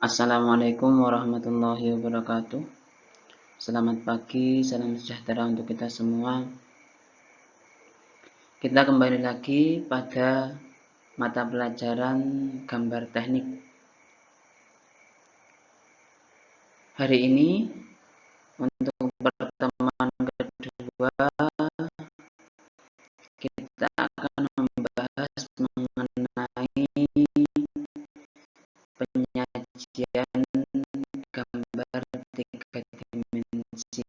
Assalamualaikum warahmatullahi wabarakatuh. Selamat pagi, salam sejahtera untuk kita semua. Kita kembali lagi pada mata pelajaran gambar teknik. Hari ini untuk pertemuan kedua kita akan membahas mengenai penyajian gambar tiga dimensi.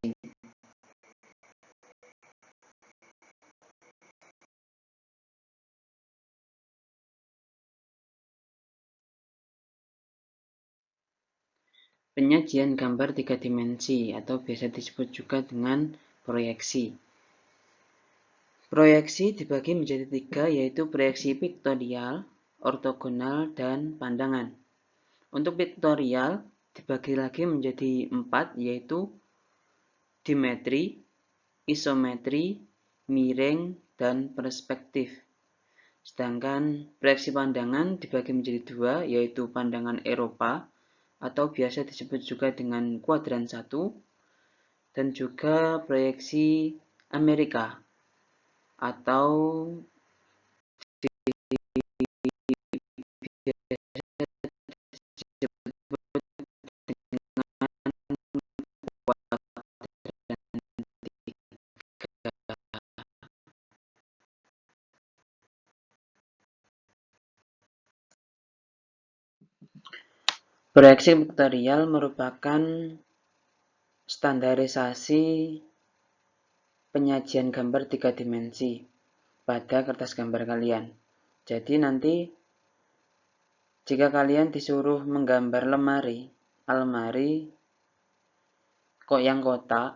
Penyajian gambar tiga dimensi atau biasa disebut juga dengan proyeksi. Proyeksi dibagi menjadi tiga, yaitu proyeksi piktorial, ortogonal, dan pandangan. Untuk piktorial dibagi lagi menjadi 4, yaitu dimetri, isometri, miring, dan perspektif. Sedangkan proyeksi pandangan dibagi menjadi 2, yaitu pandangan Eropa atau biasa disebut juga dengan kuadran 1, dan juga proyeksi Amerika atau proyeksi piktorial merupakan standarisasi penyajian gambar tiga dimensi pada kertas gambar kalian. Jadi nanti jika kalian disuruh menggambar almari kok yang kotak,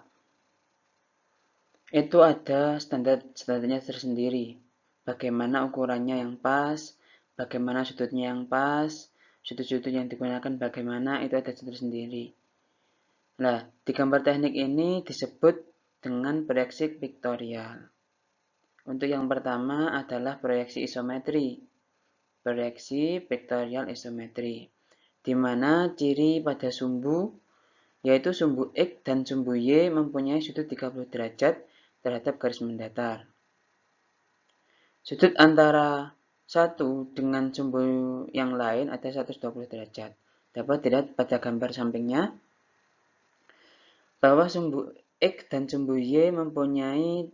itu ada standarnya tersendiri. Bagaimana ukurannya yang pas, bagaimana sudutnya yang pas, sudut-sudut yang digunakan bagaimana, itu ada tersendiri. Nah, di gambar teknik ini disebut dengan proyeksi piktorial. Untuk yang pertama adalah proyeksi isometri. Proyeksi piktorial isometri, di mana ciri pada sumbu yaitu sumbu X dan sumbu Y mempunyai sudut 30 derajat terhadap garis mendatar. Sudut antara satu dengan sumbu yang lain ada 120 derajat. Dapat dilihat pada gambar sampingnya bahwa sumbu X dan sumbu Y mempunyai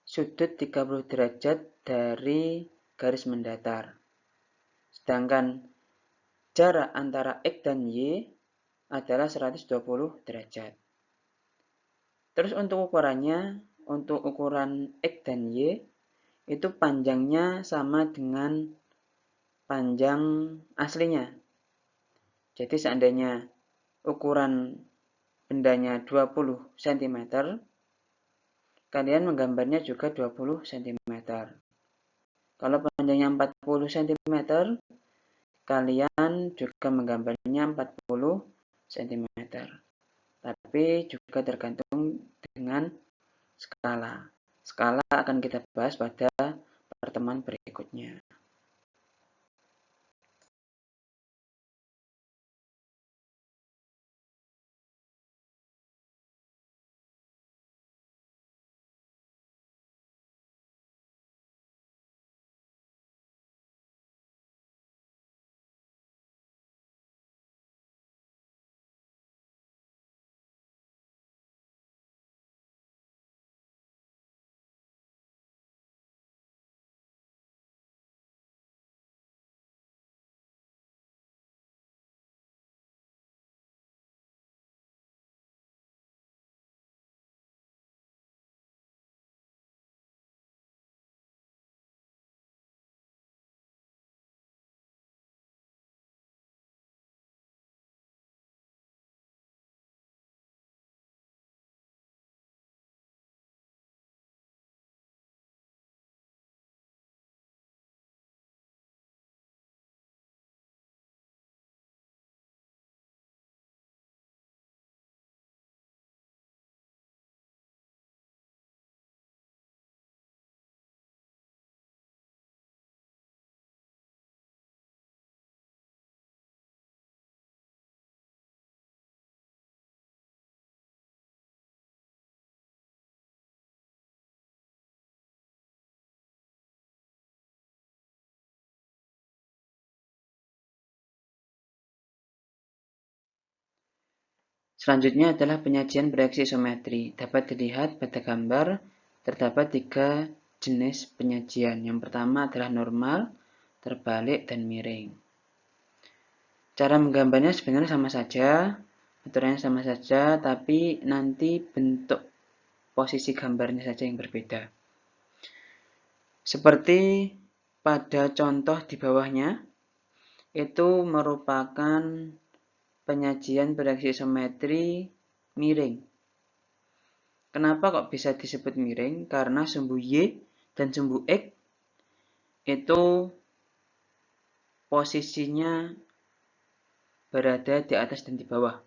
sudut 30 derajat dari garis mendatar. Sedangkan jarak antara X dan Y adalah 120 derajat. Terus untuk ukurannya, untuk ukuran X dan Y, itu panjangnya sama dengan panjang aslinya. Jadi seandainya ukuran bendanya 20 cm, kalian menggambarnya juga 20 cm. Kalau panjangnya 40 cm, kalian juga menggambarnya 40 cm. Tapi juga tergantung dengan skala. Skala akan kita bahas pada pertemuan berikutnya. Selanjutnya adalah penyajian proyeksi isometri. Dapat dilihat pada gambar terdapat 3 jenis penyajian. Yang pertama adalah normal, terbalik, dan miring. Cara menggambarnya sebenarnya sama saja, aturannya sama saja, tapi nanti bentuk posisi gambarnya saja yang berbeda. Seperti pada contoh di bawahnya, itu merupakan penyajian proyeksi isometri miring. Kenapa kok bisa disebut miring? Karena sumbu Y dan sumbu X itu posisinya berada di atas dan di bawah.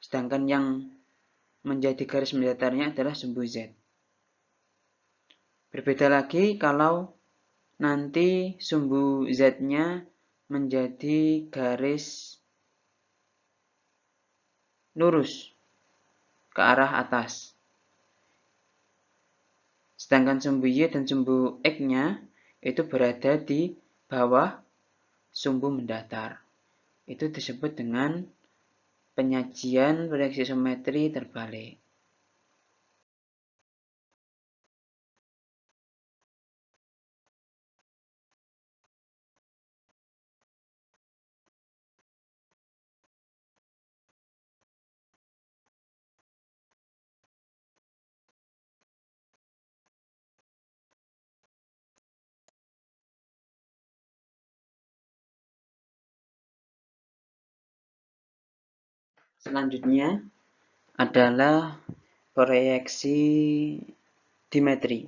Sedangkan yang menjadi garis mendatarnya adalah sumbu Z. Berbeda lagi kalau nanti sumbu Z-nya menjadi garis lurus ke arah atas. Sedangkan sumbu Y dan sumbu X-nya itu berada di bawah sumbu mendatar. Itu disebut dengan penyajian proyeksi isometri terbalik. Selanjutnya adalah proyeksi dimetri.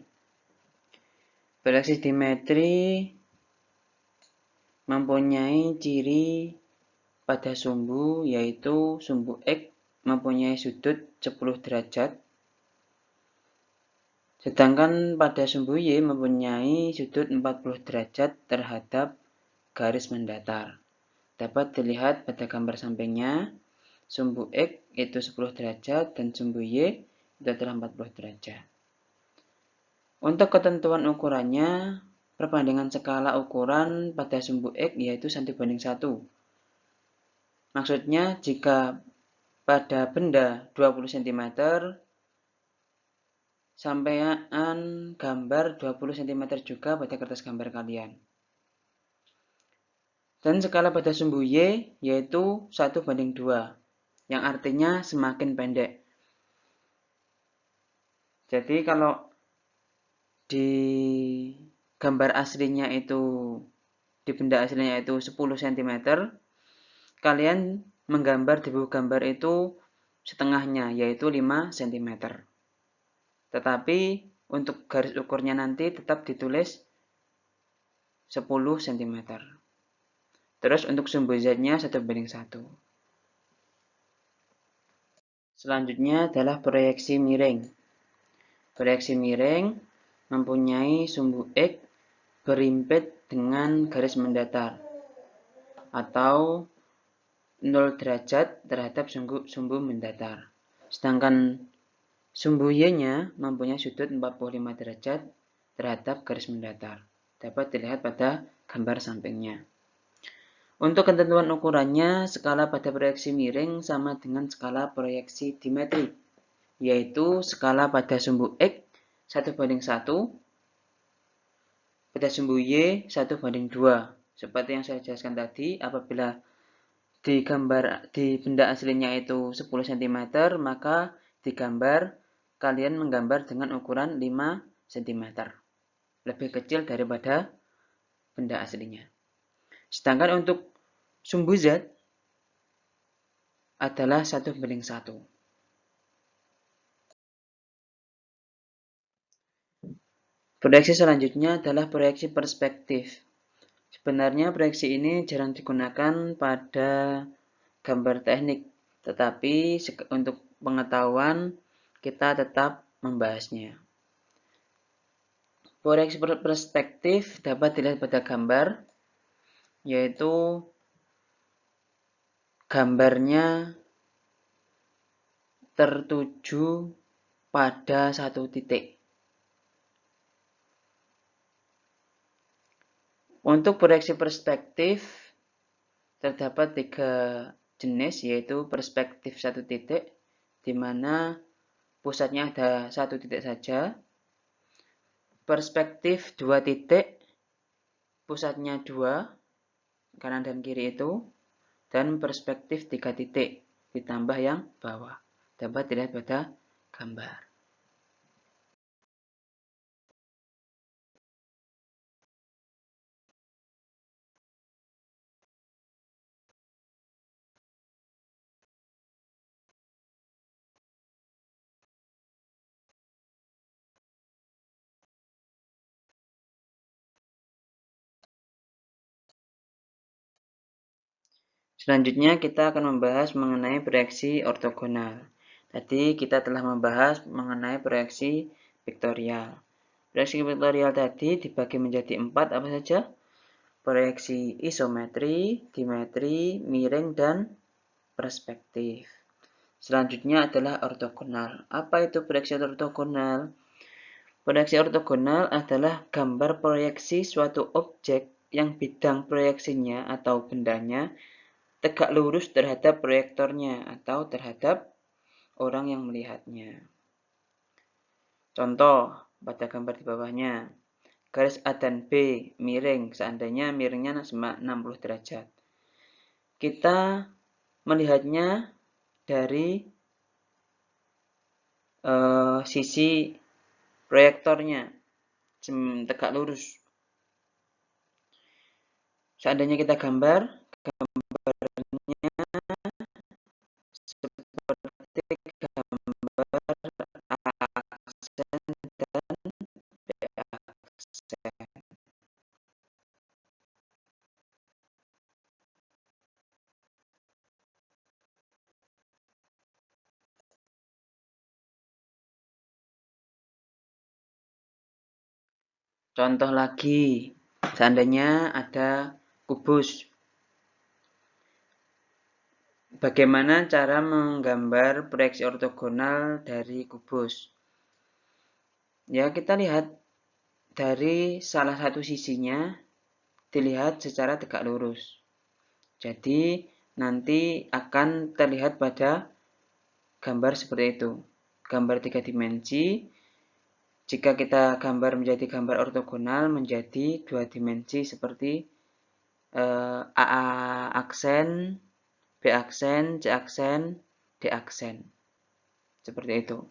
Proyeksi dimetri mempunyai ciri pada sumbu, yaitu sumbu X mempunyai sudut 10 derajat, sedangkan pada sumbu Y mempunyai sudut 40 derajat terhadap garis mendatar. Dapat dilihat pada gambar sampingnya, sumbu X itu 10 derajat dan sumbu Y itu adalah 40 derajat. Untuk ketentuan ukurannya, perbandingan skala ukuran pada sumbu X yaitu 1:1. Maksudnya jika pada benda 20 cm, sampaian gambar 20 cm juga pada kertas gambar kalian. Dan skala pada sumbu Y yaitu 1:2, yang artinya semakin pendek. Jadi kalau di gambar aslinya itu, di benda aslinya itu 10 cm, kalian menggambar di buku gambar itu setengahnya, yaitu 5 cm. Tetapi untuk garis ukurnya nanti tetap ditulis 10 cm. Terus untuk sumbu Z-nya 1:1. Selanjutnya adalah proyeksi miring. Proyeksi miring mempunyai sumbu X berimpit dengan garis mendatar atau 0 derajat terhadap sumbu mendatar. Sedangkan sumbu Y-nya mempunyai sudut 45 derajat terhadap garis mendatar. Dapat dilihat pada gambar sampingnya. Untuk ketentuan ukurannya, skala pada proyeksi miring sama dengan skala proyeksi dimetri, yaitu skala pada sumbu X 1:1, pada sumbu Y 1:2. Seperti yang saya jelaskan tadi, apabila di benda aslinya itu 10 cm, maka di gambar kalian menggambar dengan ukuran 5 cm. Lebih kecil daripada benda aslinya. Sedangkan untuk sumbu Z adalah 1:1. Proyeksi selanjutnya adalah proyeksi perspektif. Sebenarnya proyeksi ini jarang digunakan pada gambar teknik, tetapi untuk pengetahuan kita tetap membahasnya. Proyeksi perspektif dapat dilihat pada gambar, yaitu gambarnya tertuju pada satu titik. Untuk proyeksi perspektif terdapat 3 jenis, yaitu perspektif satu titik, di mana pusatnya ada satu titik saja. Perspektif dua titik, pusatnya dua, kanan dan kiri itu. Dan perspektif tiga titik, ditambah yang bawah. Dapat dilihat pada gambar. Selanjutnya kita akan membahas mengenai proyeksi ortogonal. Tadi kita telah membahas mengenai proyeksi vektorial. Proyeksi vektorial tadi dibagi menjadi 4 apa saja? Proyeksi isometri, dimetri, miring, dan perspektif. Selanjutnya adalah ortogonal. Apa itu proyeksi ortogonal? Proyeksi ortogonal adalah gambar proyeksi suatu objek yang bidang proyeksinya atau bendanya tegak lurus terhadap proyektornya atau terhadap orang yang melihatnya. Contoh pada gambar di bawahnya, garis A dan B miring, seandainya miringnya 60 derajat. Kita melihatnya dari sisi proyektornya, tegak lurus. Seandainya kita gambarnya seperti gambar aksen dan B-aksen. Contoh lagi, seandainya ada kubus. Bagaimana cara menggambar proyeksi ortogonal dari kubus? Ya, kita lihat dari salah satu sisinya dilihat secara tegak lurus. Jadi, nanti akan terlihat pada gambar seperti itu. Gambar 3 dimensi, jika kita gambar menjadi gambar ortogonal menjadi 2 dimensi seperti AA aksen, B aksen, C aksen, D aksen. Seperti itu.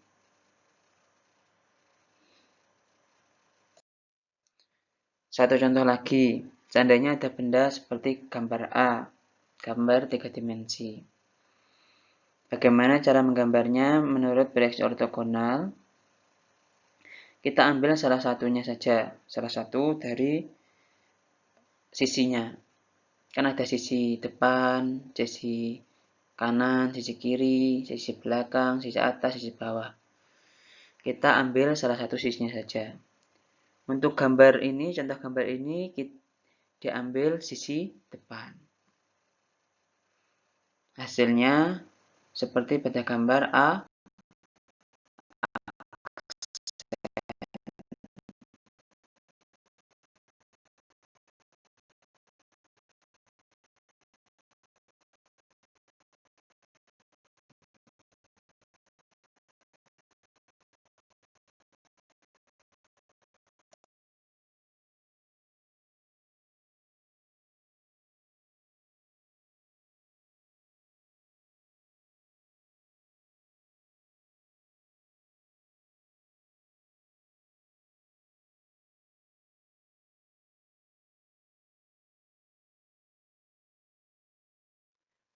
Satu contoh lagi, seandainya ada benda seperti gambar A, gambar 3 dimensi. Bagaimana cara menggambarnya menurut proyeksi ortogonal? Kita ambil salah satunya saja, salah satu dari sisinya. Kan ada sisi depan, sisi kanan, sisi kiri, sisi belakang, sisi atas, sisi bawah. Kita ambil salah satu sisinya saja. Untuk gambar ini, contoh gambar ini diambil sisi depan. Hasilnya seperti pada gambar A.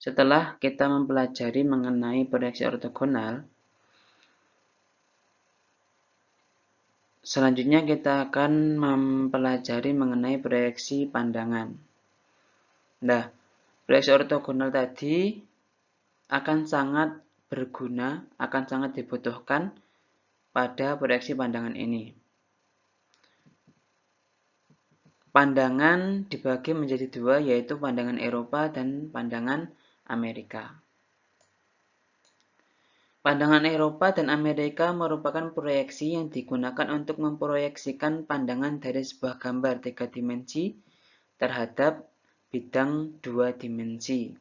Setelah kita mempelajari mengenai proyeksi ortogonal, selanjutnya kita akan mempelajari mengenai proyeksi pandangan. Nah, proyeksi ortogonal tadi akan sangat berguna, akan sangat dibutuhkan pada proyeksi pandangan ini. Pandangan dibagi menjadi dua, yaitu pandangan Eropa dan pandangan Amerika. Pandangan Eropa dan Amerika merupakan proyeksi yang digunakan untuk memproyeksikan pandangan dari sebuah gambar 3 dimensi terhadap bidang 2 dimensi.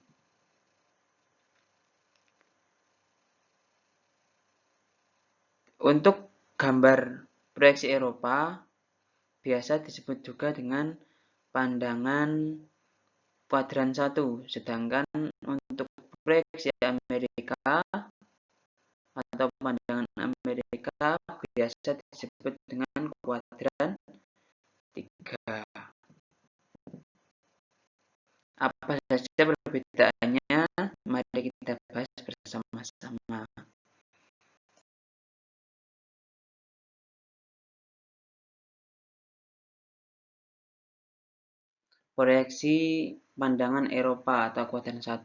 Untuk gambar proyeksi Eropa biasa disebut juga dengan pandangan kuadran 1, sedangkan untuk proyeksi Amerika atau pandangan Amerika biasa disebut dengan kuadran 3. Apa saja perbedaannya? Mari kita bahas bersama-sama. Proyeksi pandangan Eropa atau kuadran 1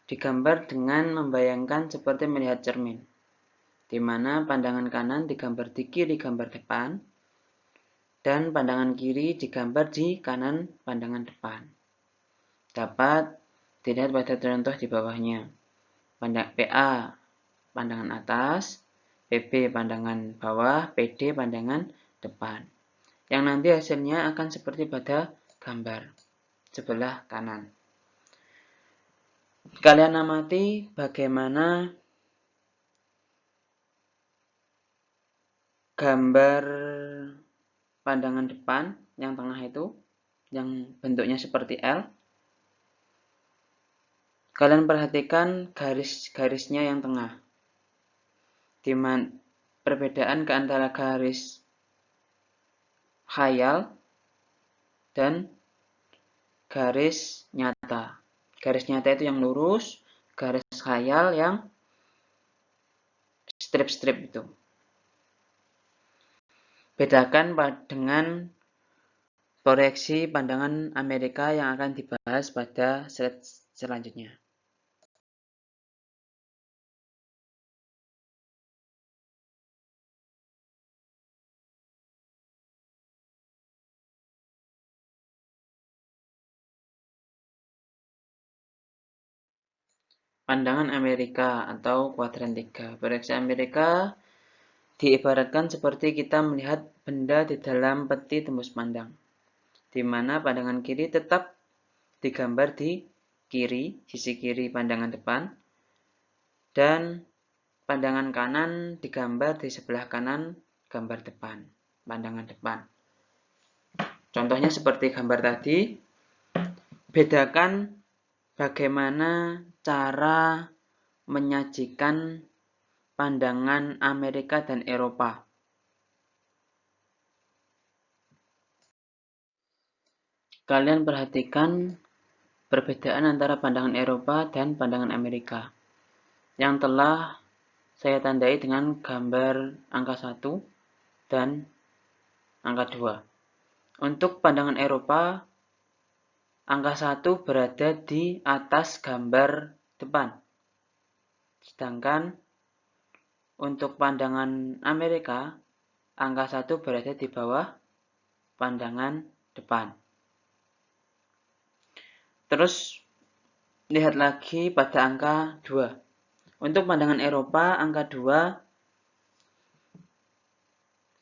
digambar dengan membayangkan seperti melihat cermin, di mana pandangan kanan digambar di kiri gambar depan, dan pandangan kiri digambar di kanan pandangan depan. Dapat dilihat pada contoh di bawahnya. PA pandangan atas, PB pandangan bawah, PD pandangan depan. Yang nanti hasilnya akan seperti pada gambar sebelah kanan. Kalian amati bagaimana gambar pandangan depan yang tengah itu, yang bentuknya seperti L. Kalian perhatikan garis-garisnya yang tengah. Dimana perbedaan ke antara garis khayal dan garis nyata. Garis nyata itu yang lurus, garis khayal yang strip-strip itu. Bedakan dengan proyeksi pandangan Amerika yang akan dibahas pada slide selanjutnya. Pandangan Amerika atau kuadran 3. Proyeksi Amerika diibaratkan seperti kita melihat benda di dalam peti tembus pandang, di mana pandangan kiri tetap digambar di kiri, sisi kiri pandangan depan, dan pandangan kanan digambar di sebelah kanan gambar depan, pandangan depan. Contohnya seperti gambar tadi, bedakan bagaimana cara menyajikan pandangan Amerika dan Eropa. Kalian perhatikan perbedaan antara pandangan Eropa dan pandangan Amerika yang telah saya tandai dengan gambar angka 1 dan angka 2. Untuk pandangan Eropa, angka 1 berada di atas gambar depan. Sedangkan untuk pandangan Amerika, angka 1 berada di bawah pandangan depan. Terus lihat lagi pada angka 2. Untuk pandangan Eropa, angka 2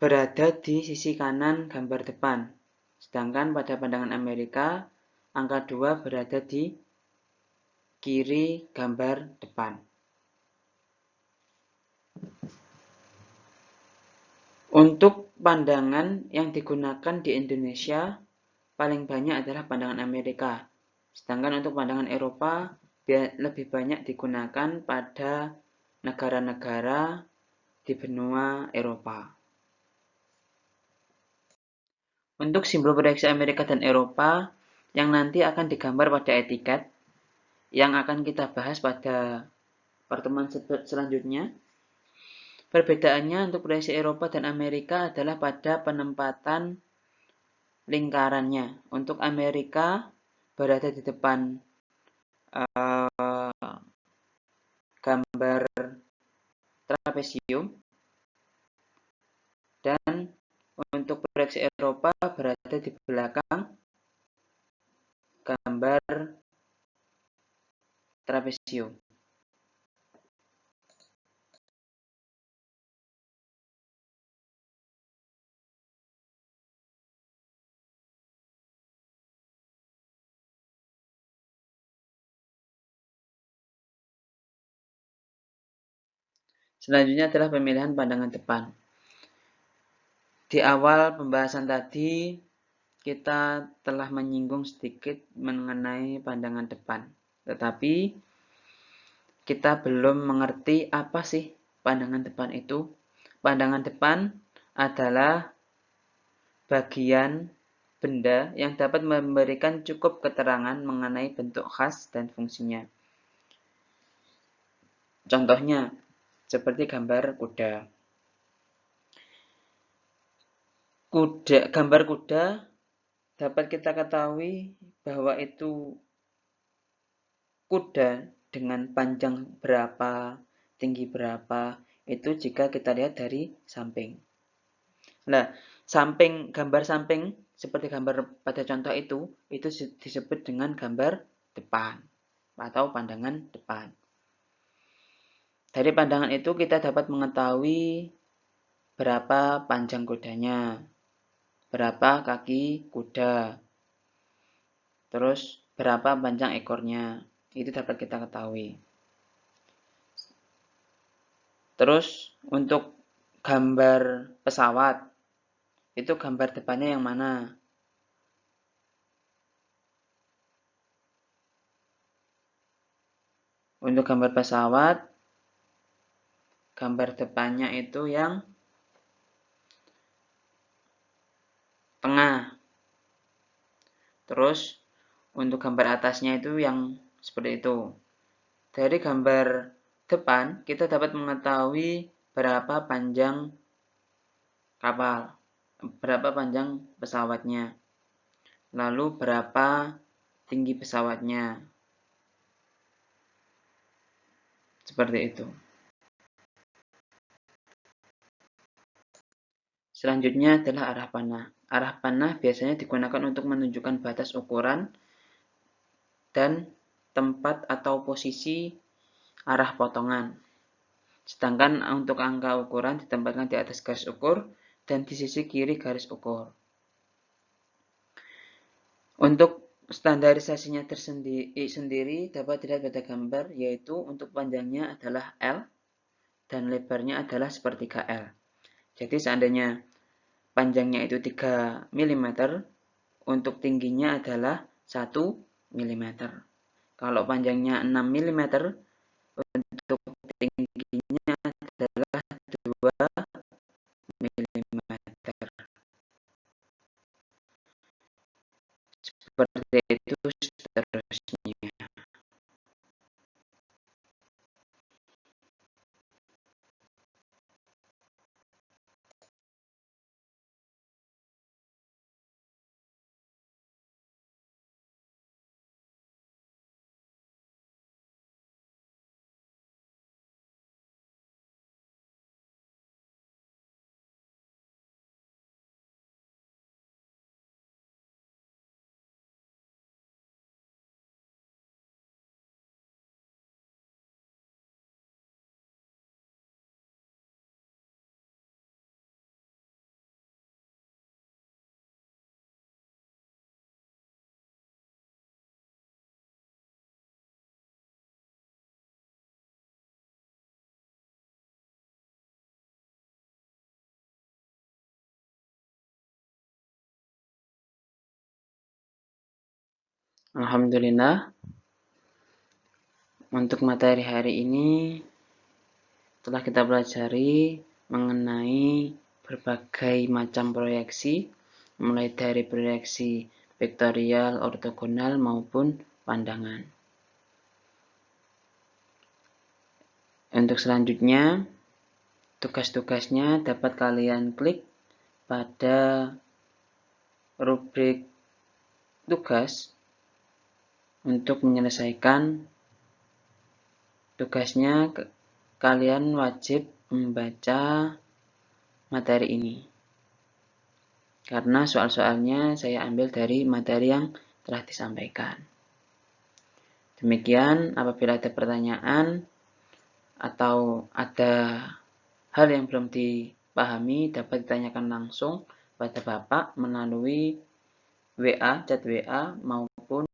berada di sisi kanan gambar depan. Sedangkan pada pandangan Amerika, angka 2 berada di kiri gambar depan. Untuk pandangan yang digunakan di Indonesia, paling banyak adalah pandangan Amerika. Sedangkan untuk pandangan Eropa, lebih banyak digunakan pada negara-negara di benua Eropa. Untuk simbol proyeksi Amerika dan Eropa, yang nanti akan digambar pada etiket, yang akan kita bahas pada pertemuan selanjutnya. Perbedaannya untuk proyeksi Eropa dan Amerika adalah pada penempatan lingkarannya. Untuk Amerika berada di depan gambar trapesium, dan untuk proyeksi Eropa berada di belakang gambar trapesium. Selanjutnya adalah pemilihan pandangan depan. Di awal pembahasan tadi, kita telah menyinggung sedikit mengenai pandangan depan. Tetapi, kita belum mengerti apa sih pandangan depan itu. Pandangan depan adalah bagian benda yang dapat memberikan cukup keterangan mengenai bentuk khas dan fungsinya. Contohnya, seperti gambar kuda. Gambar kuda dapat kita ketahui bahwa itu kuda dengan panjang berapa, tinggi berapa, itu jika kita lihat dari samping. Nah, gambar samping seperti gambar pada contoh itu disebut dengan gambar depan atau pandangan depan. Dari pandangan itu kita dapat mengetahui berapa panjang kudanya, berapa kaki kuda, terus berapa panjang ekornya. Itu dapat kita ketahui. Terus untuk gambar pesawat, itu gambar depannya yang mana? Untuk gambar pesawat, gambar depannya itu yang tengah. Terus untuk gambar atasnya itu yang seperti itu. Dari gambar depan, kita dapat mengetahui berapa panjang kapal, berapa panjang pesawatnya, lalu berapa tinggi pesawatnya. Seperti itu. Selanjutnya adalah arah panah. Arah panah biasanya digunakan untuk menunjukkan batas ukuran dan tempat atau posisi arah potongan. Sedangkan untuk angka ukuran ditempatkan di atas garis ukur dan di sisi kiri garis ukur. Untuk standarisasinya sendiri dapat dilihat pada gambar, yaitu untuk panjangnya adalah L dan lebarnya adalah sepertiga L. Jadi seandainya panjangnya itu 3 mm, untuk tingginya adalah 1 mm. Kalau panjangnya 6 mm, untuk tingginya adalah 2 mm. Seperti itu seterusnya. Alhamdulillah, untuk materi hari ini telah kita pelajari mengenai berbagai macam proyeksi, mulai dari proyeksi vektorial, ortogonal, maupun pandangan. Untuk selanjutnya, tugas-tugasnya dapat kalian klik pada rubrik tugas untuk menyelesaikan tugasnya. Kalian wajib membaca materi ini karena soal-soalnya saya ambil dari materi yang telah disampaikan. Demikian, apabila ada pertanyaan atau ada hal yang belum dipahami dapat ditanyakan langsung pada Bapak melalui WA, chat WA maupun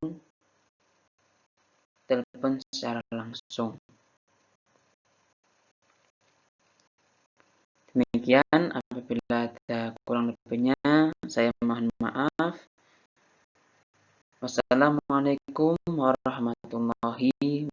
telepon secara langsung. Demikian, apabila ada kurang lebihnya, saya mohon maaf. Wassalamualaikum warahmatullahi